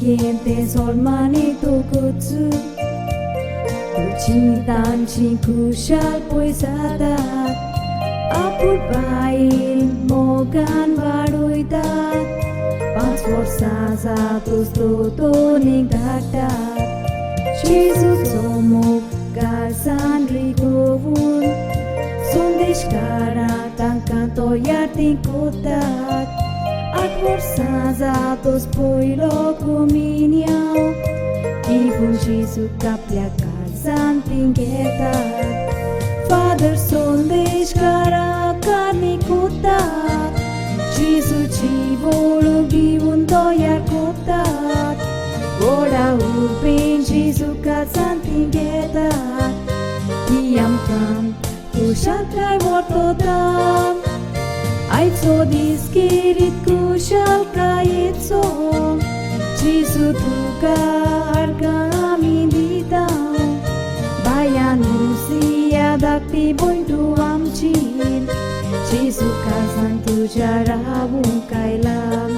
Niente solmani tu kutsu Tu cintaan cinku shal poisadat Apur bail mogan varuidat Pas forças atos toto nigdadat Jesus somuk gasan rigovun Sundesh karatang kanto yarting kotat At forças atos poilo kuminiau Kivun Jesus kaplia gasan tinggetat Father Sundesh karakani kotat Jesus chivolu givun toyar kotat Ora urpin Jesus gasan tinggetat Iam kam kushatrai vortotam Aitso diskirit kushal kaitso Jesus tuka argami ditam Bayan usia dakti bointu amchin Jesus kasan tuja rabung kailam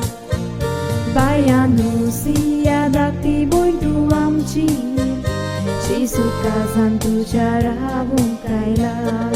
Bayan usia dakti bointu amchin Jesus kasan tuja rabung kailam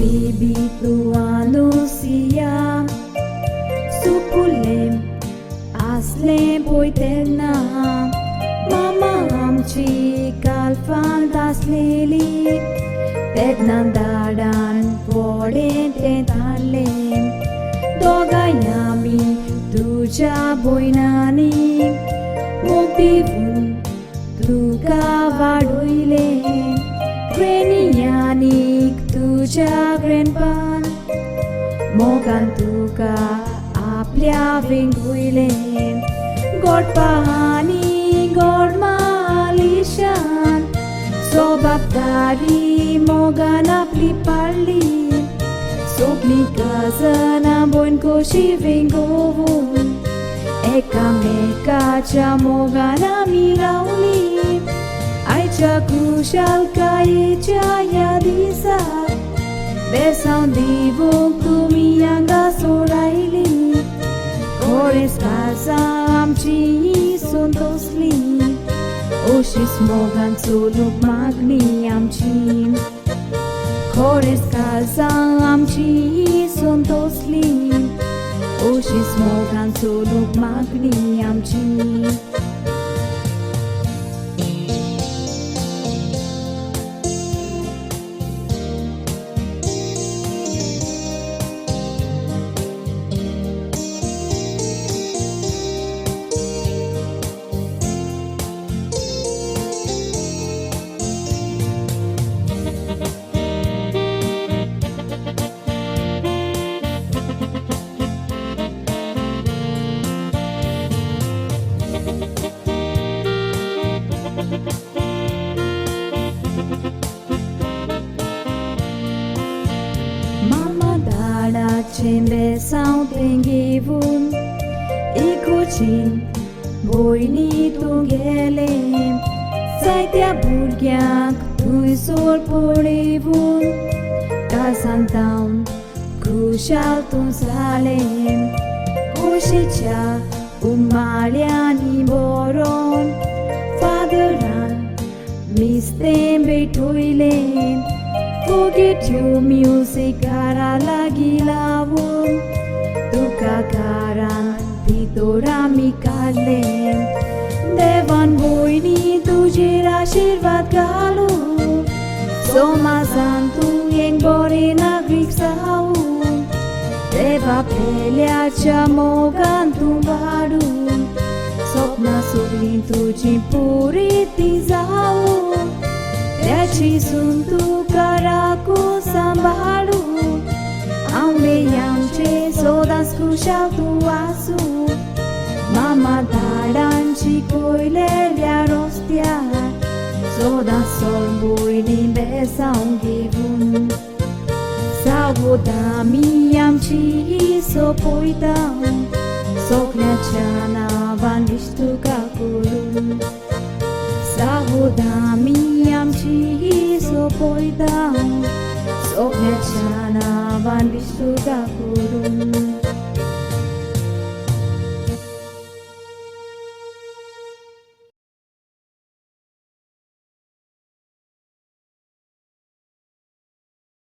Bibi tuano siya Supulem asle boyterna Mama amchi kalfan tasleli Tednan dadan vorden tetalem Dogayami tuja boynani Muktivun tuka vaduilem Grenianik tuja grenpan Mogan tuka aplia vinguilen God pahani God malishan Sobabdari mogan apli parli Sobni kazana boin koshi vingovun Ekamekacha mogana milauli Aicha kushal kaicha yadisa Besau divung kumiyanga soraili Kores kasa amchi suntosli Oshis mogan suluk magni amchi Kores kasa amchi suntosli Oshis mogan suluk magni amchi Mama dada chembe sao tengivun Ikuchin boini tungelem Saitia burgyak tuisor porivun Kasantaun kushal tunsalem Kushicha umaliani boron Fatheran mistem betuilem Forget you music gara lagi lawun Tuka karan pitora mikalem Devan boini tujhe ashirvad galu Soma santu yeng bore nagrik sau Deva pelyacha mogan tumbadu Sopna suglin tuji puri tizau Yachi suntu karaku sa balu Aunde yang che sodas kushal tu asu Mama dadan chikoi le lia rostia Sodas sol bui ni besang givun Savodami am chi so poidam Sokna chana van vistu kakuru Savodami am chi so poidam Sokna chana van vistu kakuru